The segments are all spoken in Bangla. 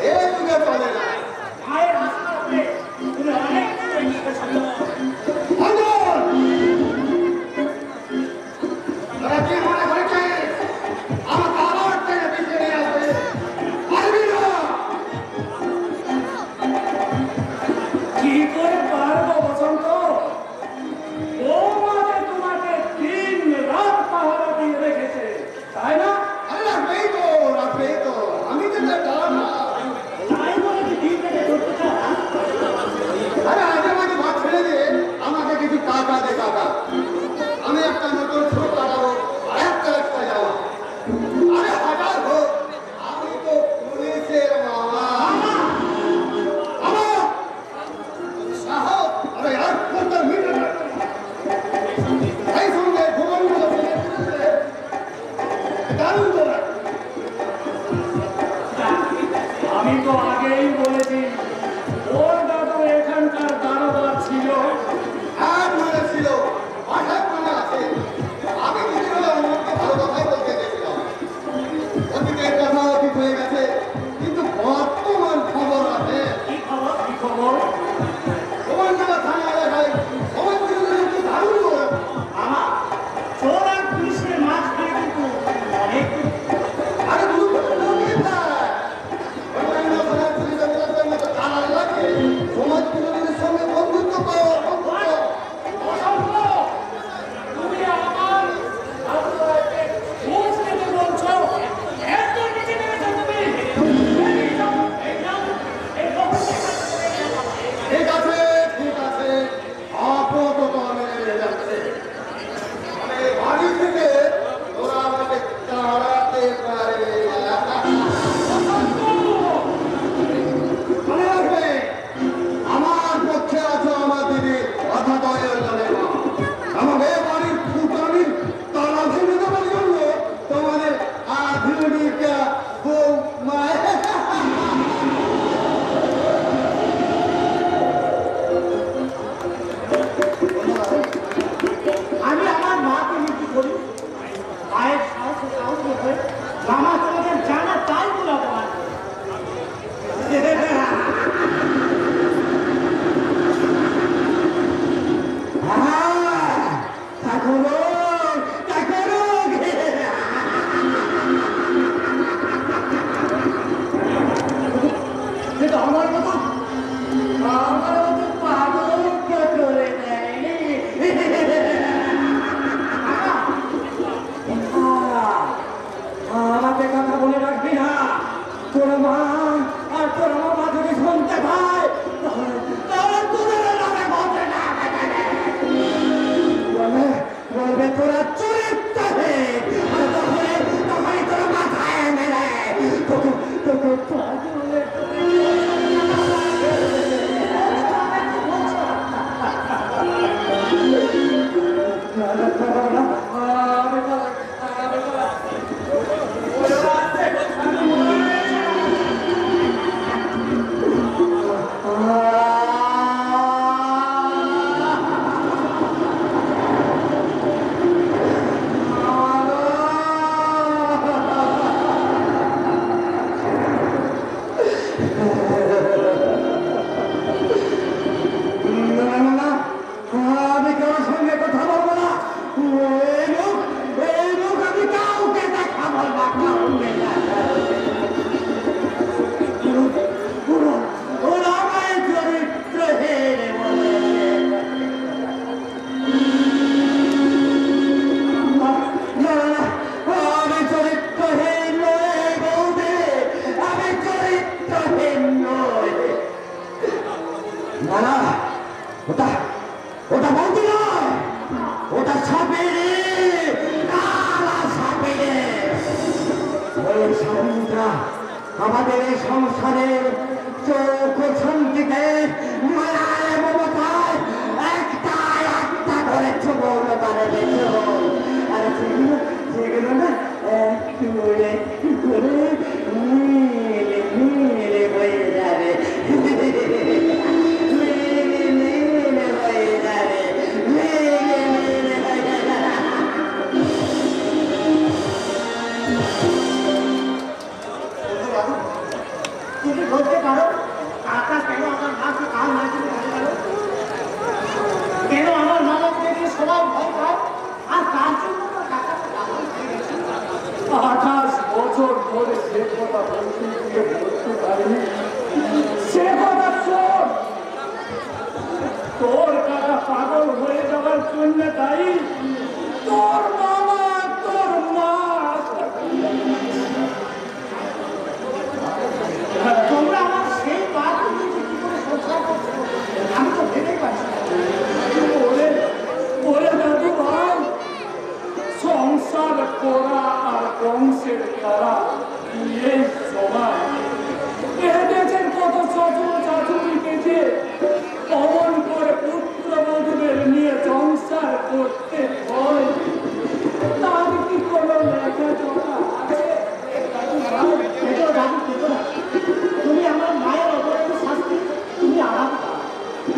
এ যুগে চলে না। মায়ের হাসপাতালে তুমি অনেক তোরা কি মনে করেছিস আমাকে আবার টেনে পিছিয়ে নিয়ে আসবে? পারবি না। কি করে পারবো বসন্ত? বৌমাতে তোমাকে দিন রাত পাহারা দিয়ে রেখেছে, তাই না? আরে রাখবেই তো আমি তো তার না। তাই বলে কি দিন থেকে করতে চাও? আরে আগে মাঝে ভাত ছেড়ে দিয়ে আমাকে কিছু টাকা দে টাকা। আমি একটা নতুন ছোট লাগাবো আর একটা যাবো। আরে হাজার হোক আমি তো পুলিশের মামা। মামা সাহস আরে আর কত মিনিট এই সঙ্গে ভুবনগুলো দারুণ তোরা। আমি তো আগেই বলেছি ওর দাদু এখানকার দারোগা ছিল। আর মনে ছিল হঠাৎ মনে আছে আমি কিছু হলে অন্যকে ভালো কথাই বলতে গেছিলাম। অতীতের কথা অতীত হয়ে গেছে কিন্তু বর্তমান খবর আছে। কি খবর? কি খবর? ভুবনগুলো থানা এলাকায় সমাজ বিরোধী একটি দারুণ লোক। আমার চোর আর পুলিশের মাঝখানে কিন্তু অনেক আরে গুরুত্বপূর্ণ লোক না অন্যান্য থানার পুলিশ অফিসারদের মতো তারা লাগে সমাজ বিরোধীদের সঙ্গে বন্ধুত্ব করো বন্ধুত্ব। বসন্ত, তুমি আমার আত্মরায়কে ঘুষ দিতে বলছো? এত নিচে নেমেছো তুমি? এই নাও, এই নাও, এই খবরটা ঠিক আছে আপাতত আমি নেমে যাচ্ছে। মানে বাড়ি থেকে ওরা আমাকে তাড়াতে পারে না। মনে রাখবে আমার পক্ষে আছো আমার দিদি অর্থাৎ অয়নের মা। আমাকে বাড়ির ফুটানির তালা ভেঙে দেওয়ার জন্য তোমাদের আধুনিকা বউ মায়ের আমি আমার মাকে মৃত্যু করি, মায়ের সাহসে সাহস রেখে মামা তোমাদের জানা তাই বলে অপমান করে। কিন্তু আমার মতো পাগলকে করে দেয়নি। আমাকে কথা বলে রাখবি না। তোর মা আর তোর মামা যদি শুনতে পায় তাহলে তোদের নামে বলবে না, বলবে তোরা চরিত্রহীন। আর তখনই তোর মাথায় মেরে তোকে পাগলে আমি কারোর সঙ্গে কথা বলবো না। এই লোক আমি কাউকে দেখাবো না, কাউকে ওরা আমায় চরিত্রহীন বলেছে। আমি চরিত্রহীন নই বৌদি, আমি চরিত্রহীন নই। না না, ওটা বৌদি নয়, ওটা সাপেরে, কালা সাপেরে। ওই সাপটা আমাদের এই সংসারের চোখ শান্তিতে মায়ায় মমতায় একটা করে চোখ করে দেখো। আর যেগুলো না একটু করে নীল হয়ে যাবে, নীল হয়ে যাবে। তুমি বলতে পারো কাকা কেন আমার মাকে কাল না করে মারা গেল? কেন আমার মামাকে দেখে সবাই ভয় পায়? আর তার জন্য তো কাকা পাগল হয়ে গেছে। 28 বছর ধরে সে কথা বলতে গিয়ে বলতে পারিনি, সে কথা শোন। তোর কাকা পাগল হয়ে যাওয়ার জন্য দায়ী তোর মামা, তোর মা। তোমরা আমার সেই বাড়ি নিয়ে কি করে সংসার করছো আমি তো ভেবেই পাচ্ছি না। ওরে ওরে দাদু ভাই, সংসার করা আর বংশের তারা এই সমান। দেখেছেন কত শ্বশুর শাশুড়িকে যে অমন করে পুত্রবধূদের নিয়ে সংসার করতে হয়, তার কি কোনো লেখাজোখা আছে? দাদু ভাই, পেটো দাদু পেটো না, তুমি আমার মায়ের অপরাধের শাস্তি তুমি আরাম পাও,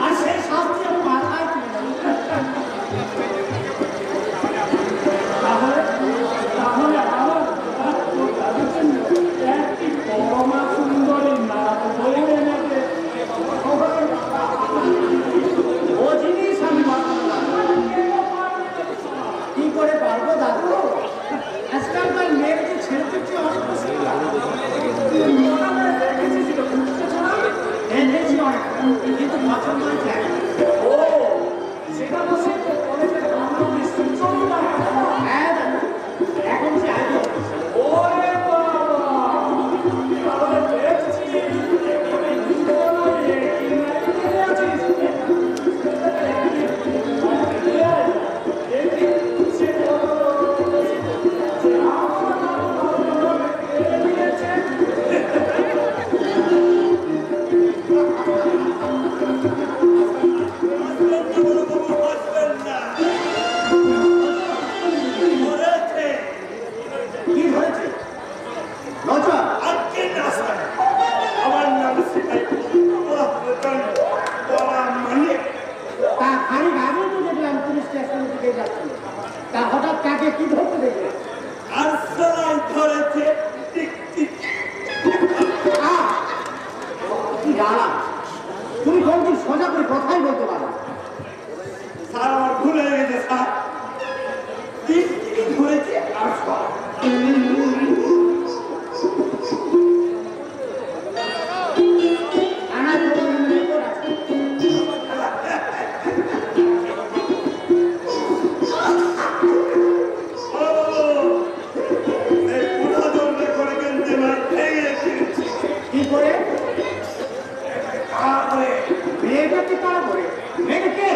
আর সেই শাস্তি আমি মাথায় তুলে নেব। তাহলে তাহলে আমার দাদুর জন্য একটি পরমা সুন্দরী নাচ বই এনেছে। ও জিনিস আমি মাথায় কি করে পারবো দাদু? আজকালকার মেয়েকে ছেড়ে চেয়ে অনেক মুশকিল। দেখেছি অনেক, কিন্তু পছন্দ হয়েছে একটা। ও সেটা তো সে কলেজের বান্ধবী সুচরিতা। হ্যাঁ দাদু, এখন সে আইডিয়া ওরে বাবা, তাহলে দেখছি এখানে দুজনে একই লাইনে আছিস। দেখি সে কি হয়েছে? লজ্জা তা খালি আগে তো দেখলাম পুলিশ স্টেশনের দিকে যাচ্ছিল, তা হঠাৎ কাকে কি ধরতে দেখলে? আহ! কি জ্বালা! তুমি কোনদিন সোজা করে কথাই বলতে পারো? থানায় তোমার রিপোর্ট আছে। কি করে? মেয়েটাকে তারা করে মেয়েটা কে?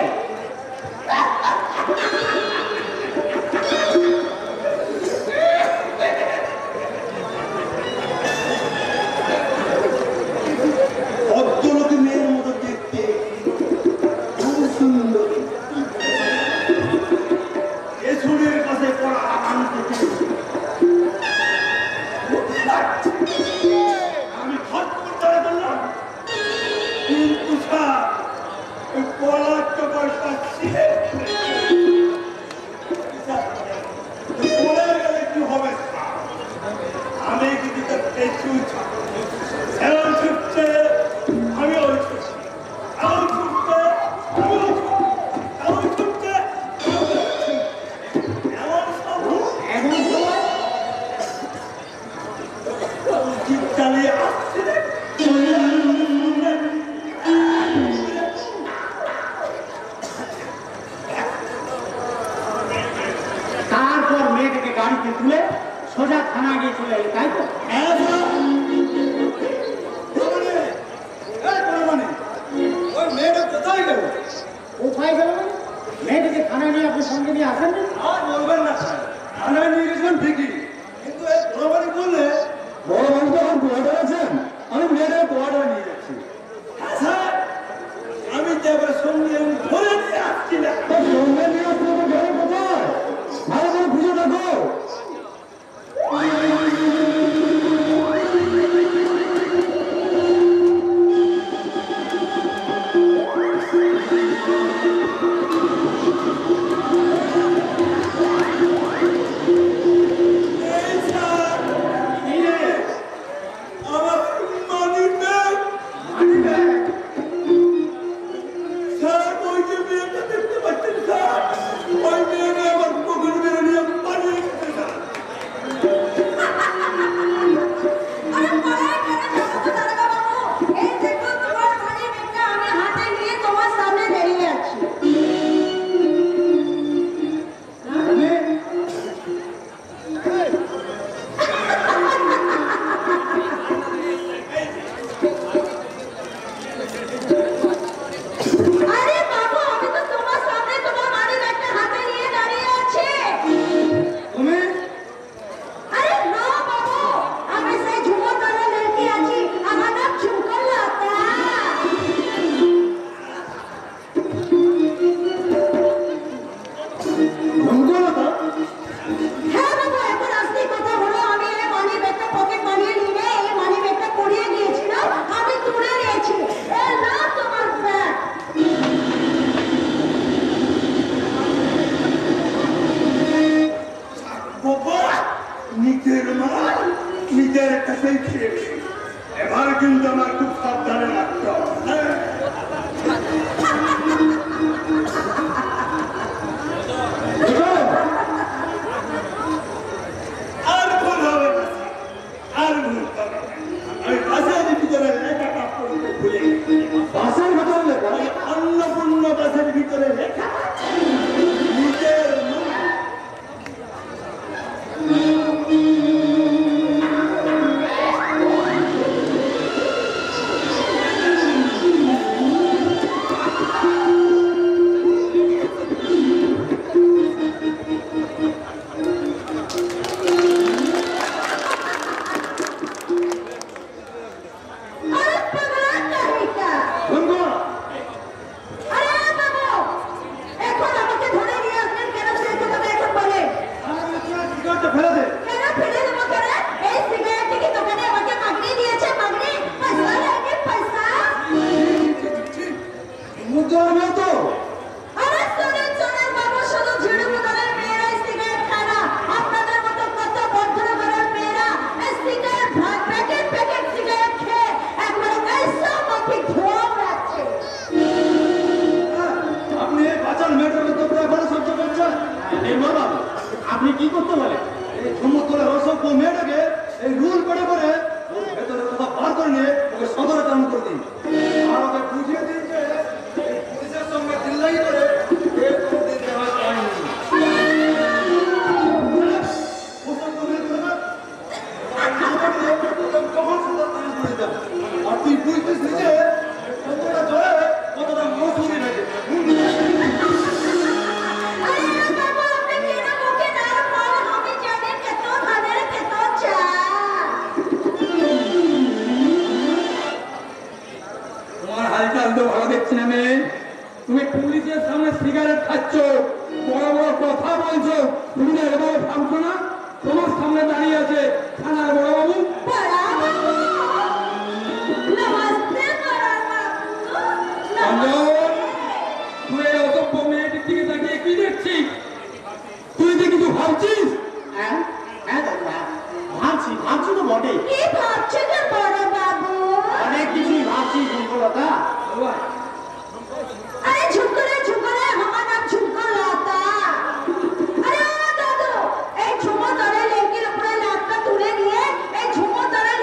ভদ্রলোক মেয়ের মতো দেখতে, খুব সুন্দর। আমি খট করে ধরে বললাম, কিন্তু স্যার ওই পলাশটা বয়সটা ছিঁড়ে পড়ে গেলে কি হবে স্যার? আমি কিন্তু তার পেছু এমন ছুটছে, আমি ওই ছুটছি, এমন ছুটছে, আমি ওই ছুটছি, এমন ছুটছে, এমন সব এমন সময় জিপ চালিয়ে আসছে। তারপর মেয়েটাকে গাড়িতে তুলে সোজা থানা গিয়ে চলে এলে, তাই তো? ওই মেয়েটা কোথায় গেল? কোথায় গেল মানে? মেয়েটাকে থানায় নিয়ে আপনি সঙ্গে নিয়ে আসেন না? আর বলবেন না স্যার, থানায় নিয়ে গেছিলাম ঠিকই, কিন্তু এই বড়বাড়ি বললে বড় মানুষ যখন কোয়ার্টার আছেন, আমি মেয়েটাকে কোয়ার্টার নিয়ে যাচ্ছি। স্যার আমি তো এবার সঙ্গে ধরে নিয়ে আসছিলাম। সঙ্গে নিয়ে আসতে হবে, ঘরে কোথায়? ভালো করে খুঁজে দেখো। দিন আর ওকে বুঝিয়ে দিন যে এই পুলিশের সঙ্গে চিল্লাই করে এর কোনদিন দেওয়া হয়নি। ওসব তুমি করবে? কখন সুন্দর পুলিশ করে দাও আর তুই বুঝতিস নিজে কতটা জলে কতটা মৌসুমি থাকে। তোমার হালচাল তো ভালো দেখছি না মেয়ে। তুমি পুলিশের সামনে সিগারেট খাচ্ছ, বড় বড় কথা বলছো, তুমি না এভাবে থামছো না? তোমার সামনে দাঁড়িয়ে আছে থানার বড়বাবু। অঞ্জন, তুই এই অসভ্য মেয়েটির দিকে তাকিয়ে কি দেখছিস? তুই যে কিছু ভাবছিস? হ্যাঁ হ্যাঁ দাদা, ভাবছি ভাবছি তো বটেই, অনেক কিছুই ভাবছি সুন্দরতা। अरे झुमकोरे झुमकोरे हमारा नाम झुमको लाता अरे दादू এই ঝুমো ধরে লেকির উপরে লাটটা তুলে নিয়ে এই ঝুমো ধরে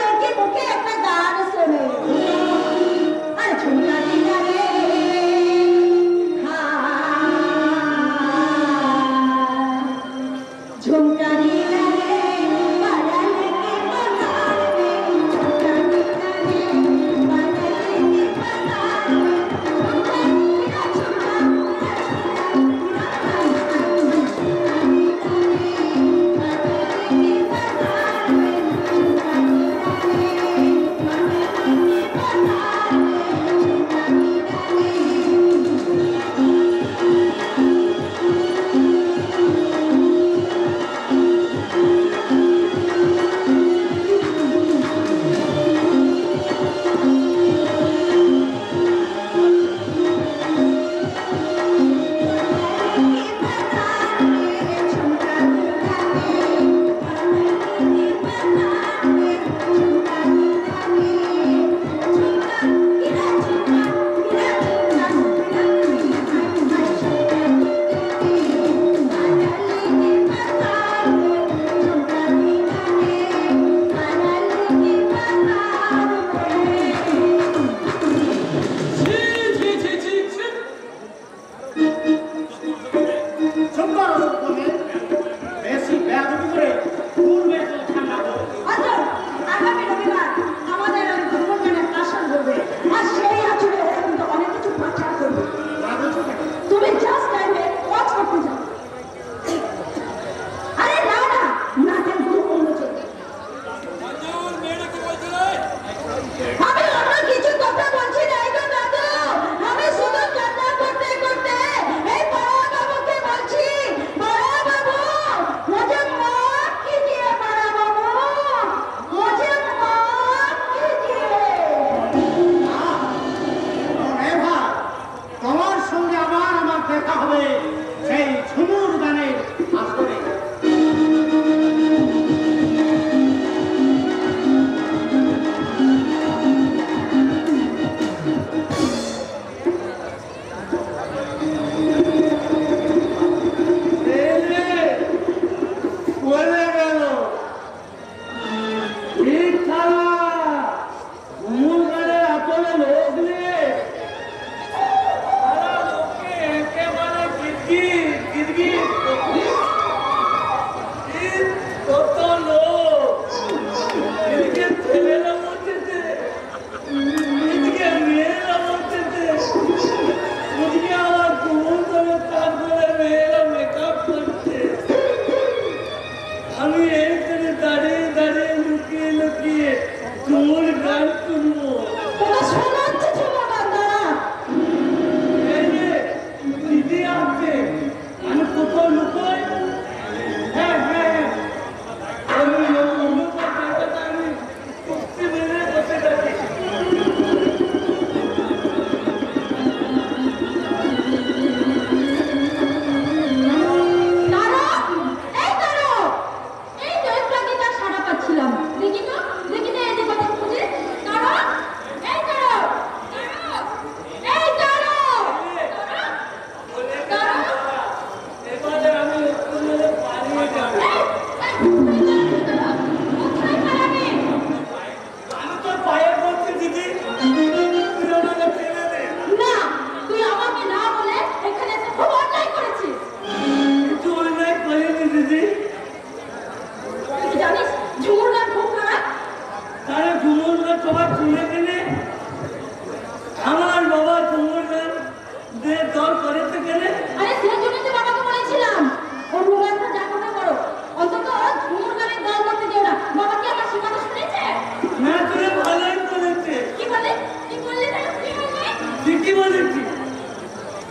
ঠিকই বলেছি।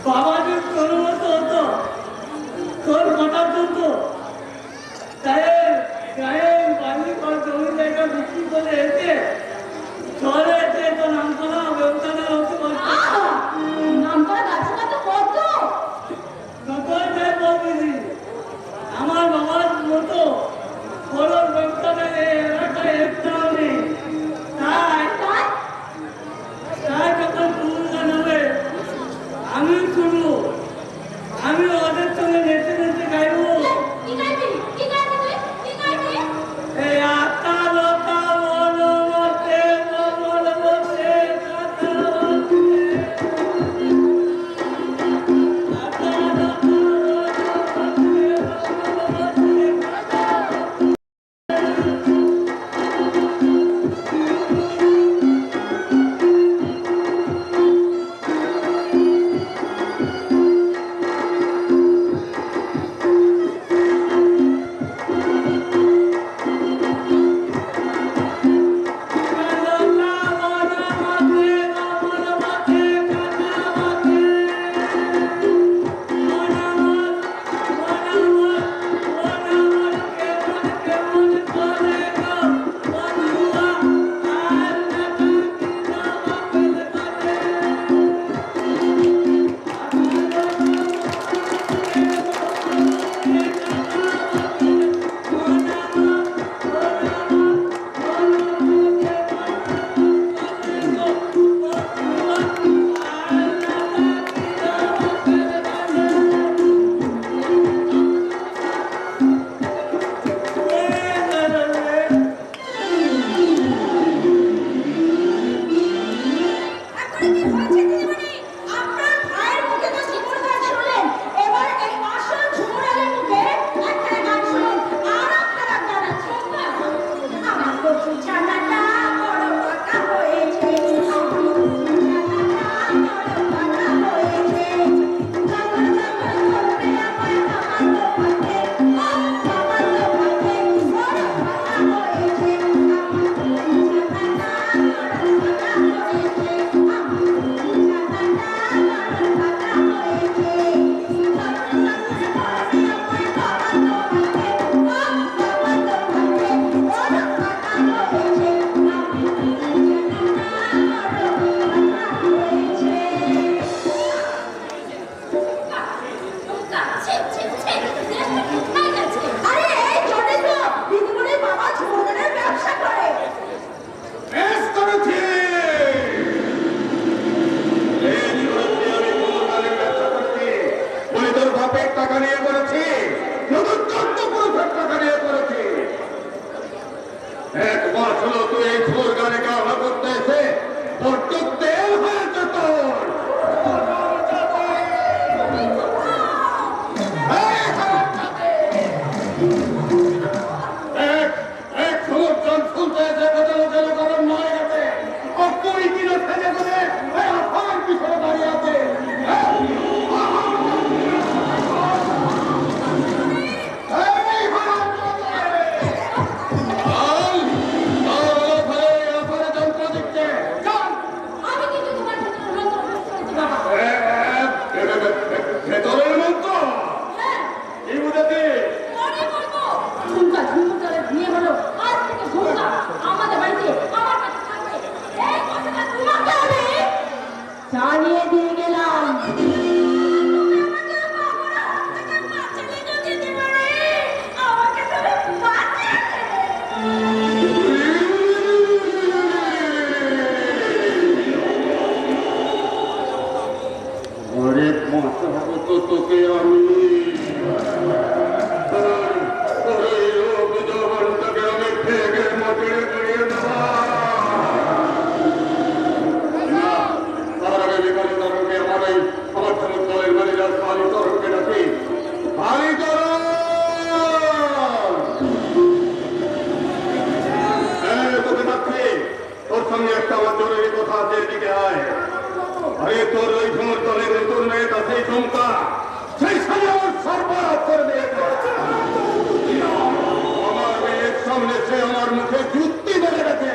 বাবা যে তোর মতো হতো, তোর কথা চলতো, তাই গায়ের বাড়ি বা জমি জায়গা বিক্রি করে এসে শহরে এসে তো নাম করা ব্যবসাটা হতে পারতো। নাম করা গাছটা তো কত আমার বাবার মতো বড় ব্যবসাটা এলাকায় একটাও নেই। তাই তাই যখন তুলনা নেবে আমি শুনবো, আমি ওদের সঙ্গে নেচে নেচে গাইবো। কি গাইবি কি গাইবি তুই কি গাইবি এই আত্মা লোকা বলো মতে বলো মতে কথা বলতে আত্মা লোকা বলো মতে কথা এখন কি হয়েছে দিদিমণি আপনার ভাইয়ের মুখে তো ঝুমুর গান শুনলেন এবার এই আসল ঝুমুরালের মুখে একটা গান শুনুন আর আপনারা গান শুনবেন আমার কচু ছানাটা বড় পাকা হয়েছে আমার কচু ছানাটা বড় পাকা হয়েছে জগর জগর করবে আমার মামা তো পাতে মামা তো পাতে বড় পাকা হয়েছে আমার কচু ছানাটা বড় পাকা হয়েছে ব্যবসা করে বেশ করেছি। এই জীবনে আমি কোমরকালীন ব্যবসা করছি। বলি তোর বাপের টাকা নিয়ে করেছি, নতুন 14 পুরুষের টাকা নিয়ে করেছি। 1 মাস হলো তুই এই ছোর গানে গাওয়া করতে এসে বড্ড তেল হয়েছে তোর। এই হারামজাদে! এক সমর্থন শুনতে এসে বোঝানো যেন গরম হয়ে গেছে। ও 20 কিলো ফেলে করে এই অপমান পিছনে দাঁড়িয়ে আছে। এই হারামজাদে! চল, চল, ওখানে এই অপরে যন্ত্র দিচ্ছে। চল! আমি কিন্তু তোমার ভিতরে মন্ত্র করতে বাবা ভেতরের মন্ত্র হ্যাঁ কি বুঝেছি? মনে করবো ঝুমকা ঝুমুরের বিয়ে হলো আজ থেকে ঝুমকা আমাদের বাড়িতে আমার কাছে থাকবে এই কথাটা তোমাকে আমি জানিয়ে দিয়ে গেলাম তুমি আমাকে বাবার হাত থেকে বাঁচালে গো দিদিমণি আমাকে তুমি বাঁচালে অনেক মাথা হবে তো তোকে আমি জবানটাকে আমি ভেঙে মাটিরে গড়িয়ে দেবো। তার আগে বিকালে তরফে আমার এই সমর্থন দলের ম্যানেজার কালী তরফকে ডাকি। কালী তরফ! তোকে ডাকছি, তোর সঙ্গে একটা আমার জরুরি কথা আছে, এদিকে আয়। আরে তোর ওই ঝুমুর দলের নতুন মেয়েটা সেই ঝুমকা সেই সাথে আমার সর্বনাশ করে দিয়েছে। আমার মেয়ের সামনে সে আমার মুখে যুক্তি মেরে গেছে।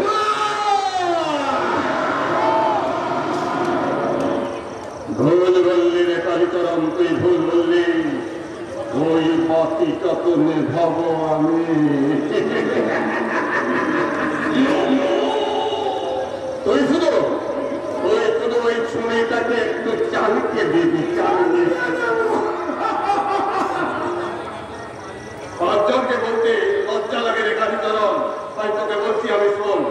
না! ভুল বললি, ওই পাখিটা তো নেভাবো আমি। তুই শুধু ওই ছুরিটাকে একটু চালিয়ে দিবি, চালিয়ে। পাঁচজনকে বলতে লজ্জা লাগে রে কালীচরণ, তাই তোকে বলছি আমি, শোন।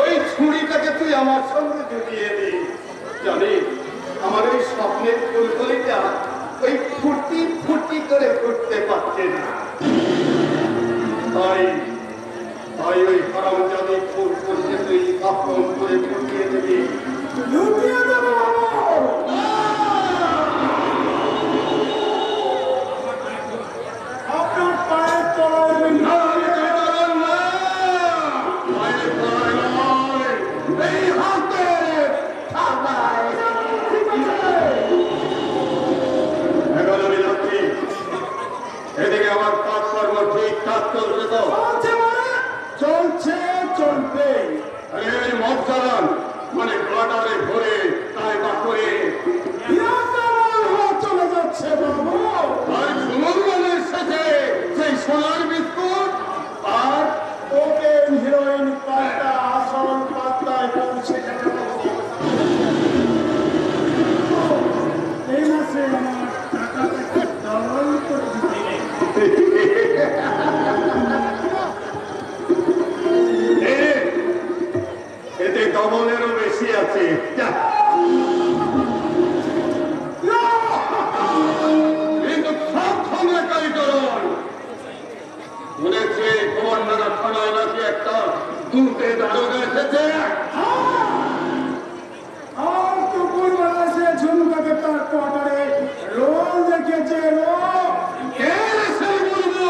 ওই ছুরিটাকে তুই আমার সঙ্গে জুড়িয়ে দি। জানিস আমার ওই স্বপ্নের ফুলকলিটা ওই ফুটি ফুটি করে ফুটতে পারছে না, তাই ওই হারামজাদি ফুলকলিকে তুই আপন করে ফুটিয়ে দিবি। লুটিয়ে দেবো আপনার পায়ের তলায় না, পায়ের তলায় নয়, এই হাতে থাকায়। এখন আমি যাচ্ছি, এদিকে আমার কাজকর্ম ঠিকঠাক চলছে তো? চলছে, চলবে। এই মদ চালান মানে কাটারে ভরে তাই বা করে চলে যাচ্ছে বাবু। আর সুমঙ্গলের সাথে সেই সোনার বিস্কুট আর কোকেন হিরোইন পাল্টা আসল পাত্তায় পৌঁছে যাবে। এই মাসে আমার টাকাটাকে ডবল করে দিতে এতে ডবলেরও বেশি আছে। যা। কিন্তু সাবধানে কালীচরণ, শুনেছি কুমারনাথা থানায় নাকি একটা দুর্গে দারোগা এসেছে। আর তো কোন সে ঝুমকাকে তার কোয়ার্টারে রোল দেখেছে। কে এসে বলবো?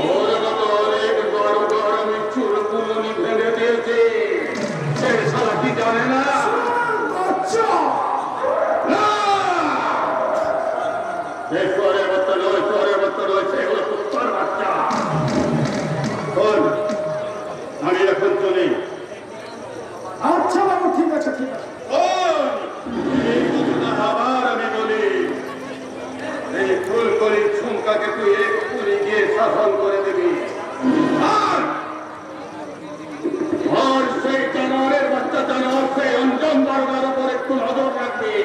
ওর মতো অনেক বড় বড় আমি চুলকুনি ফেলে দিয়েছি, সে শালা কি জানে না? আচ্ছা, চোরের মতো নয়, চোরের মতো নয়, সেগুলো কুত্তার বাচ্চা। শোন, আমি এখন চলি। আচ্ছা বাবু, ঠিক আছে, ঠিক আছে। শোন, এই কথাটা আবার আমি বলি, এই ফুলকলি ঝুমকাকে তুই এক্ষুনি গিয়ে শাসন করে দিবি। আর সেই জানোয়ারের বাচ্চা জানোয়ার সেই অঞ্জন দরগার উপর একটু নজর রাখবি।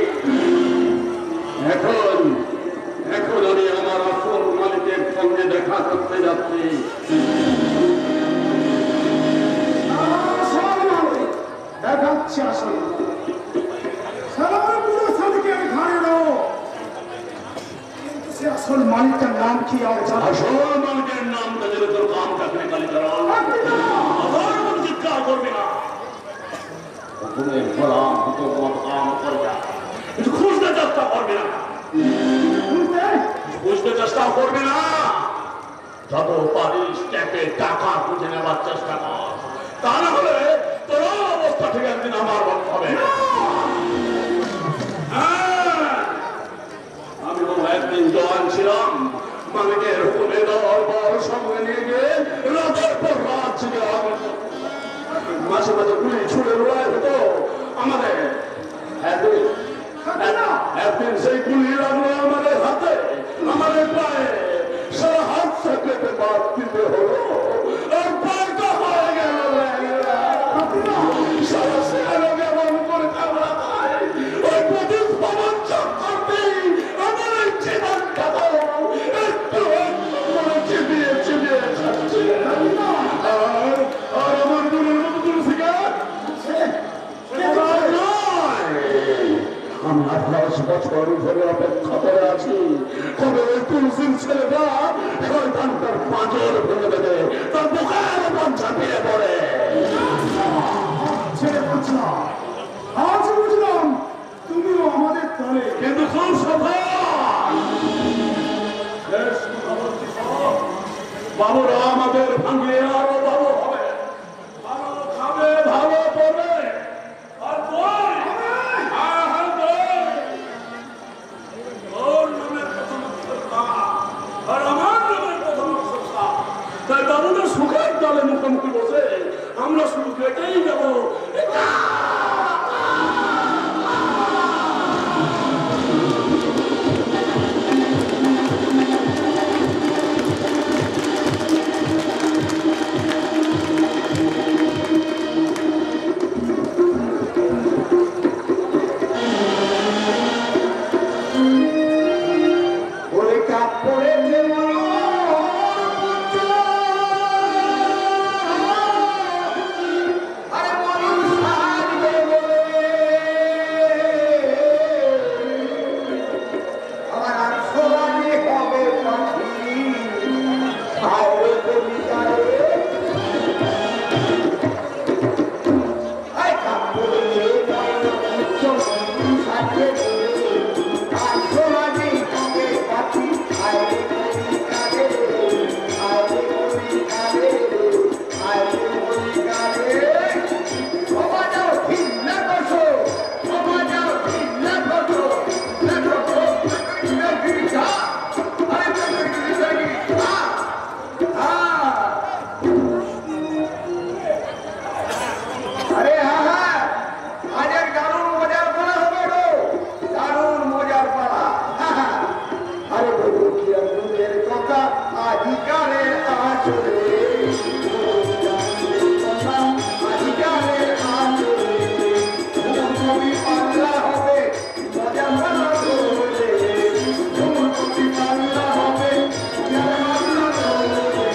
এখন আমি আমার আসল মালিকের সঙ্গে দেখা করতে যাচ্ছি। আসল মালিক দেখাচ্ছে, আসল সারা পুরো সাদিকের ঘাড়ে রো। কিন্তু সে আসল মালিকটার নাম কি আর জানো? আসল মালিকের নামটা যদি তোর কাম থাকলে কালীচরণ, আবার মন চিৎকার করবি না। হুকুমের গোলাম হুকুম মত কাম করবে না, কিন্তু খুঁজতে চেষ্টা করবি না, বুঝতে চেষ্টা করবি না। যত পারিস ট্যাপে টাকা খুঁজে নেওয়ার চেষ্টা কর, তা না হলে তোর অবস্থা ঠিক একদিন আমার মত হবে। আমিও একদিন জওয়ান ছিলাম, মালিকের হুকুমে দল বল সঙ্গে নিয়ে গিয়ে রাতের পর রাত ছিল। মাঝে মাঝে গুলি ছুড়ে লড়াই হতো আমাদের। একদিন সেই গুলি লাগলো আমাদের হাতে, আমাদের পায়ে, সারা হাত সাকলেতে বাদ দিতে হলো, আর পায়টা হয়ে গেল সারা সেখানে কেমন করে কামড়া পায়। ওই প্রদীপ ভবন চক্করতেই আমার এই জীবনটা একটু করে চিবিয়ে চিবিয়ে খাচ্ছে। আর আমার মনের মতো তুলসী গাছ আমি 18 বছর ধরে অপেক্ষা করে আছি, কবে ওই তুলসীর ছেলেটা শয়তানটার পাঁজর ভেঙে দেবে, তার বুকের উপর ঝাঁপিয়ে পড়ে। ছেড়ে বুঝলাম, আজ বুঝলাম তুমিও আমাদের দলে। কিন্তু খুব সফল। বাবুরা আমাদের ভাঙিয়ে আরো বাবু হবে, ভালো খাবে, ভালো পড়বে। আর বই, ওর নামের প্রথম অক্ষর কা, আর আমার নামের প্রথম অক্ষর কা। তাই বাবুদের সুখের দলে মুখোমুখি বসে আমরা শুধু কেটেই যাবো। ওরে কাপ পড়েছে আরে মরুন সাজবে বলে আমার 800 রানে হবে পাখি আরে কবিতারে আই কাপ পড়েছে সাজবে আরে হ্যাঁ হ্যাঁ আজ এক দারুণ মজার পালা হবে গো, দারুণ মজার পালা। আরে বলবো কি আর দুধের কথা আধিকারের আসরে আধিকারের আসরে কবি পাল্লা হবে মজা পালা করবে কবি পাল্লা হবে মজা পাল্লা করবে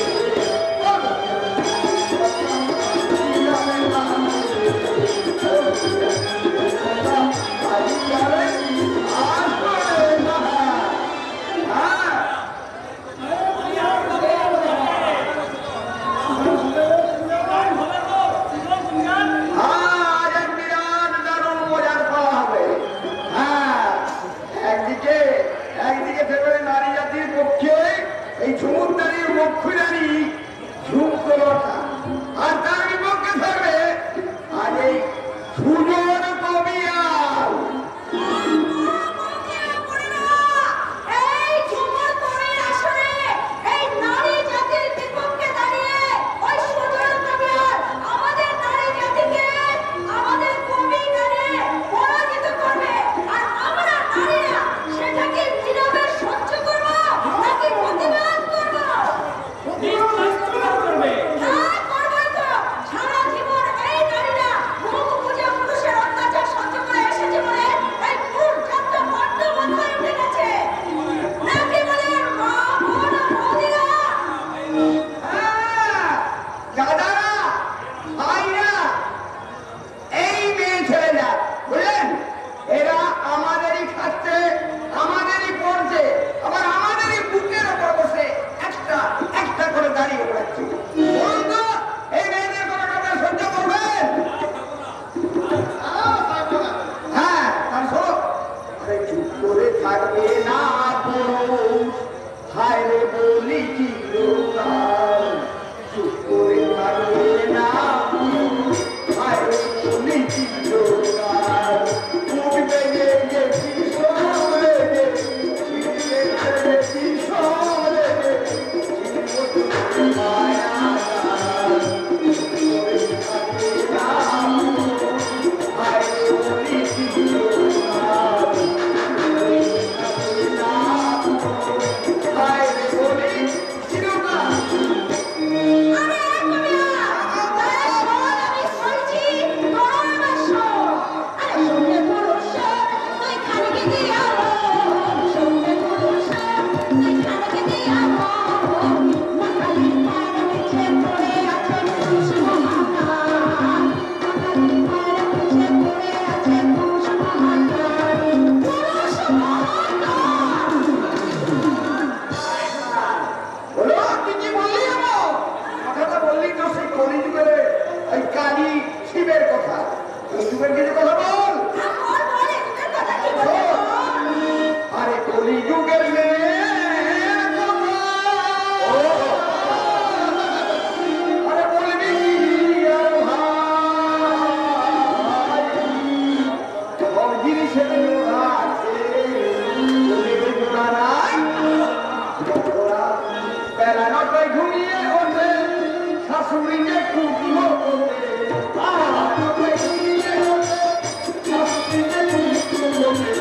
একদিকে থাকবে নারী জাতির পক্ষে এই ঝুমুরদারির মক্ষুরানি ঝুমকলটা, আর তার বিপক্ষে থাকবে আর এই সুজন কবিয়াল। এই ঝুমুর কবির আসরে এই নারী জাতির বিপক্ষে দাঁড়িয়ে ওই সুজন কবিয়াল আমাদের নারী জাতিকে আমাদের কবি গানে পরাজিত করবে, আর আমরা নারীরা সেটাকে নীরবে সহ্য করব নাকি প্রতিবাদ করব? হ্যাঁ, করবই তো। সারা জীবন এই নারীরা মুখ বুজে পুরুষের অত্যাচার সহ্য করে এসেছে বলে এই পুরুষ জাতটা বড্ড মাথায় উঠে গেছে। নাকি বলে মা বোন বৌদিরা? দাদারা ভাইরা এই মেয়ে ছেলেরা বুঝলেন, এরা আমাদেরই খাচ্ছে আমাদেরই পড়ছে আবার আমাদেরই বুকের ওপর বসে একটা একটা করে দাঁড়িয়ে বেড়াচ্ছে। বলুন তো এই মেয়েদের কোনো কথা সহ্য করবেন? হ্যাঁ তার শোনো, আরে চুপ করে থাকবে না পুরুষ, হায় রে বলি কি লোকাল, চুপ করে থাকবে না পুরুষ, হায় রে বলি কি লোকাল, উঠবে গেছি সরে গেছি সরে গেছি মায়া শাশুড়িকে কুকুরো বলে আর পেলে শাশুড়িকে কুকুরো বলে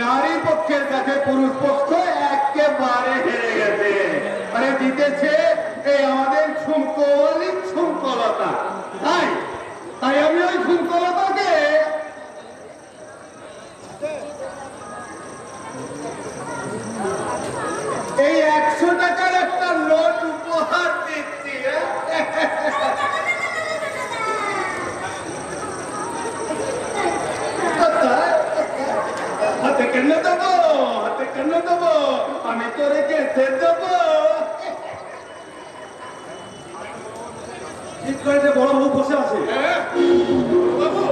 নারী পক্ষের কাছে পুরুষ পক্ষ একেবারে হেরে গেছে। আরে জিতেছে এই আমাদের ঝুমকলি ঝুমকলতা। তাই তাই আমি ওই ঝুমকলতাকে এই 100 টাকার একটা নোট উপহার দিচ্ছি। হাতে কেন দেবো, হাতে কেন দেবো, আমি তোরে গেছে দেবো। ঠিক করে যে বড় বাবু বসে আছে। বাবু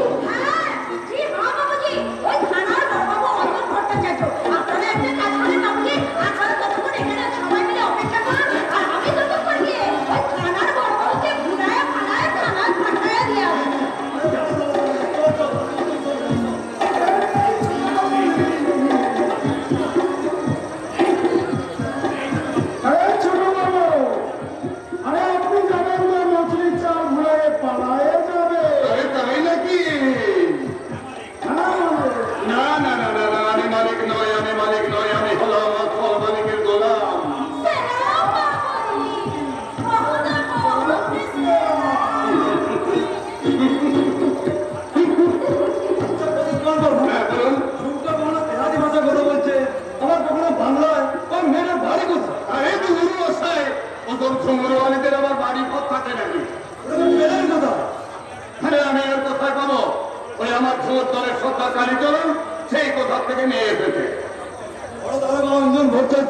সেই কোথা থেকে নিয়ে এসেছে।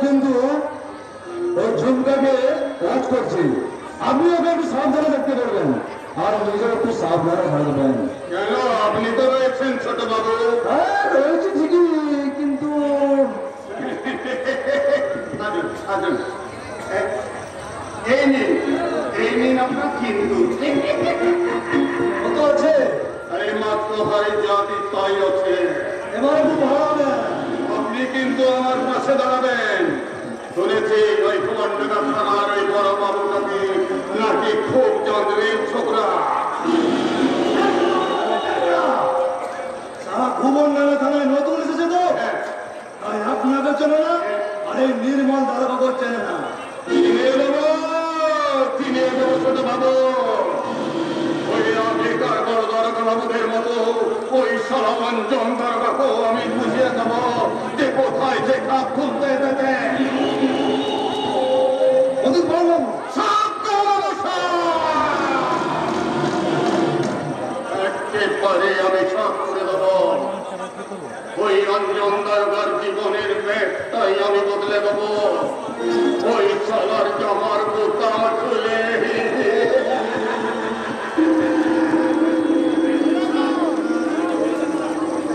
কিন্তু ওই ঝুমকাকে কাজ করছি, আপনি ওকে একটু সাবধানে দেখতে পারবেন আর নিজের একটু সাবধানে থাকবেন। কেন, আপনি তো রয়েছেন ছোট বাবু। হ্যাঁ রয়েছে ঠিকই, কিন্তু এই নিন আপনার কিন্তু কত আছে? আরে মাত্র হয় জাতি তাই আছে। এবার একটু ভালো দেন। আপনি কিন্তু আমার পাশে দাঁড়াবেন। শুনেছি ওই কুমান্ডার থানার ওই বড় বাবুটাকে নাকি খুব চন্দ্রের ছোকরা। সারা ভুবন নামে থানায় নতুন এসেছে তো, তাই আপনাকে চেনে না আর এই নির্মল দাদা বাবুর চেনে না। চিনে দেবো ছোট বাবু, ওই আগেকার বড় দরগা বাবুদের মতো ওই সরমঞ্জন দরগাকেও আমি বুঝিয়ে দেব যে কোথায় যে খাপ খুলতে দেবে। একেবারে আমি সব করে দেব। ওই অঞ্জন দরগার জীবনের পেটটাই আমি বদলে দেব। ওই সালার জামার বোতাম খুলে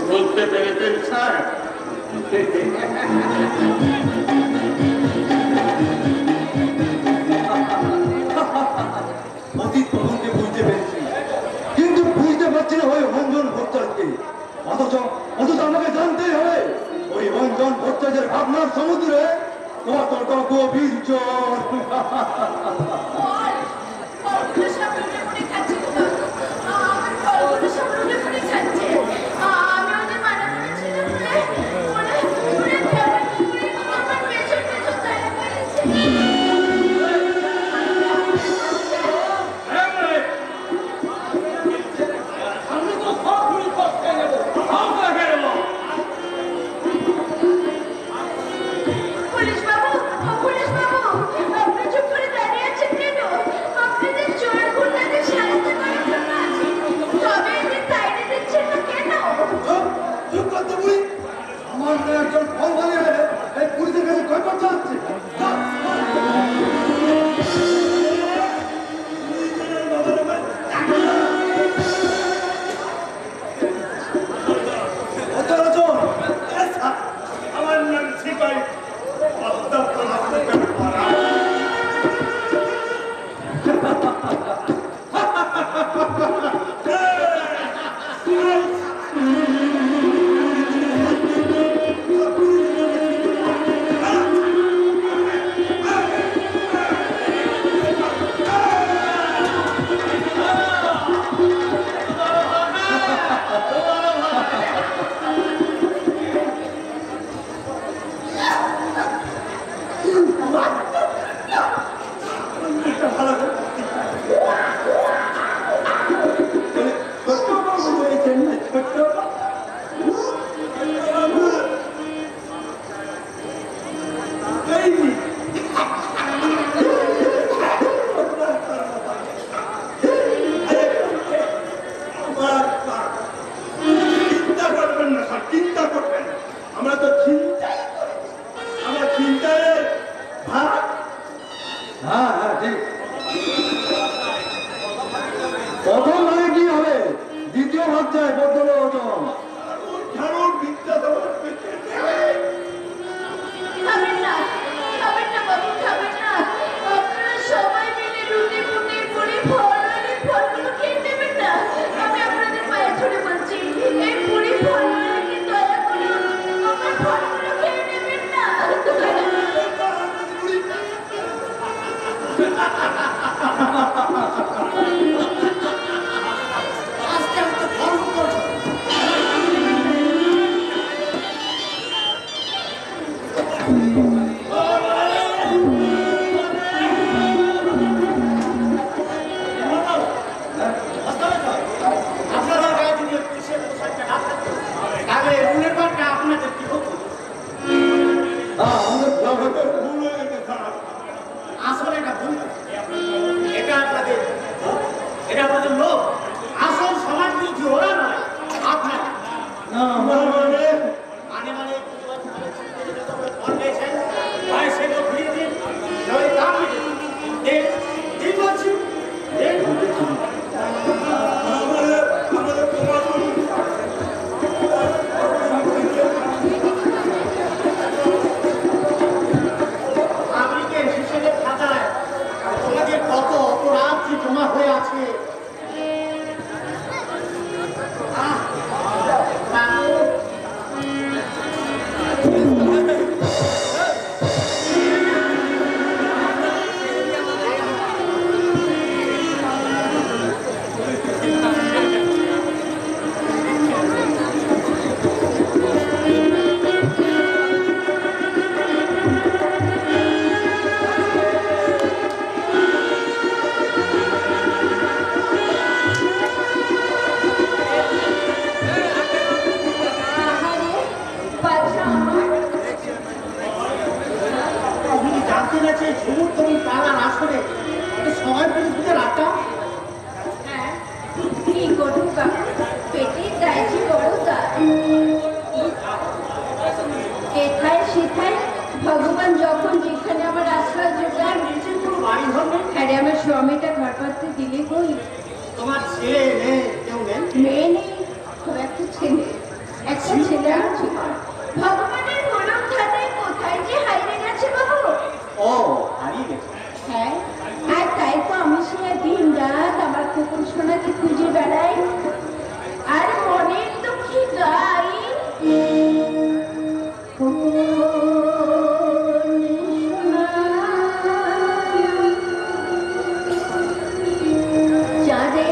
বুঝতে পেরেছেন স্যার? অতীত তদন্তে বুঝতে পেরেছি, কিন্তু বুঝতে পারছি না ওই অঞ্জন ভট্টাচার্যকে। অথচ অথচ আমাকে জানতেই হবে ওই অঞ্জন ভট্টাচার্যের ভাবনার সমুদ্রে কতটা গভীর জল। ফলগুলো সব রুটে ফুটে খাচ্ছে গো বাবু। আমার ফলগুলো সব রুটে ফুটে খাচ্ছে। আমি ওদের মানা করেছিলাম বলে ওরা কেমন করে আমার পেছন পেছন তাড়া করেছে। আমি তো সব পুরি করতে নেবো, সব দেখে নেবো। পুলিশ বাবু, পুলিশ বাবু, আপনি চুপ করে দাঁড়িয়ে আছেন কেন? আপনাদের চোর গুন্ডাদের শাস্তি করার জন্য আছে, তবে এদের তাড়িয়ে দিচ্ছেন না কেন? চুপ করতে বুড়ি, আমার মেয়ে একজন ফল বানিয়ে এই পুলিশের কাছে কৈফত চাচ্ছে। আমার নাম সিপাই চিন্তা করবেন না স্যার, চিন্তা করবেন না। আমরা তো চিন্তাই করি, আমরা চিন্তায় ভাগ। হ্যাঁ হ্যাঁ ঠিক। প্রথম ভাগে কি হবে? দ্বিতীয় ভাগ চাই বদ্ধলোচন। কারণ বিদ্যাধর খাবেন না, খাবেন না বাবু, খাবেন না। আপনারা সবাই মিলে রুটি ফুটি পুরি ফলওয়ালি ফলগুলো খেয়ে নেবেন না। আমি আপনাদের পায়ে ধরে বলছি, এই পুরি ফলওয়ালিকে দয়া করে আমার ফলগুলো খেয়ে নেবেন না। আস্তে আস্তে ফল করছো। নাচতে নাচে ঝুমুর তরুণ পাড়ার আসরে সবাই পুজো রাখতাম। হ্যাঁ, কি করবো কাকু, পেটের দায়িত্ব বড় দায়। এথায় সেথায় ভগবান যখন যেখানে আমার আশ্রয় জোগাড় বাড়ি হবে আরে আমার স্বামীটা ঘর পাততে দিলে কই? তোমার ছেলে মেয়ে কেউ নেই? মেয়ে নেই, খুব একটা ছেলে আমার ছিল। ভগবানের গরম ধাঁধায় কোথায় যে হারিয়ে গেছে বাবু। ও হারিয়ে গেছে। হ্যাঁ, আর তাই তো আমি সে দিন রাত আমার কুকুর সোনাকে খুঁজে বেড়াই আর মনের দুঃখী গাই, চাঁদের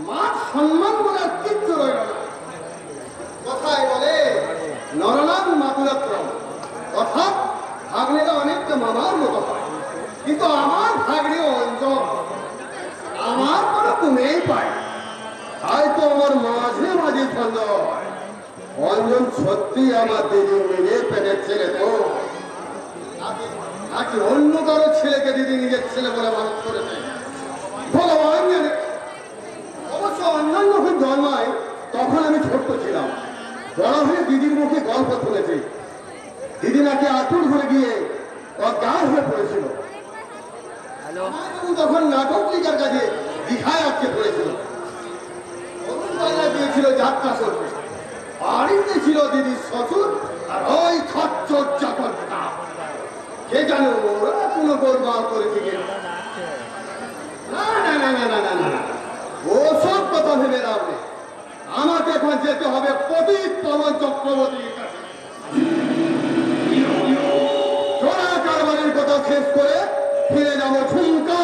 মান সম্মান বলে আর কিচ্ছু রইল না। কথায় বলে নরনাম মাতুলাক্রম, অর্থাৎ ভাগ্নেরা অনেকটা মামার মতো হয়, কিন্তু আমার ভাগ্নে অঞ্চল আমার কোনো গুণেই পায়। হয়তো আমার মাঝে মাঝে সন্দেহ হয় অঞ্জন সত্যি আমার দিদি নিজের পেটের ছেলে তো, নাকি অন্য কারো ছেলেকে দিদি নিজের ছেলে বলে মানুষ করেছে ভগবান জানে। অবশ্য অন্যান্য যখন জন্মায় তখন আমি ছোট্ট ছিলাম, বড় হয়ে দিদির মুখে গল্প শুনেছি দিদি নাকি আতুর ধরে গিয়ে অজ্ঞান হয়ে পড়েছিল। আমারও তখন নাটক লিখার কাজে দীঘায় আটকে পড়েছিল। অরুণ বাংলা দিয়েছিল যাত্রা করতে, বাড়িতে ছিল দিদির শ্বশুর আর ওই খচ্চর চাকর পিতা। কে জানো ওরা কোনো গোলমাল করেছে কিনা। না না না না না না না না, ওসব কথা ভেবে লাভ নেই। আমাকে এখন যেতে হবে পতিত পবন চক্রবর্তীর কাছে। চোরা কারবারের কথা শেষ করে ফিরে যাবো ঝুমকা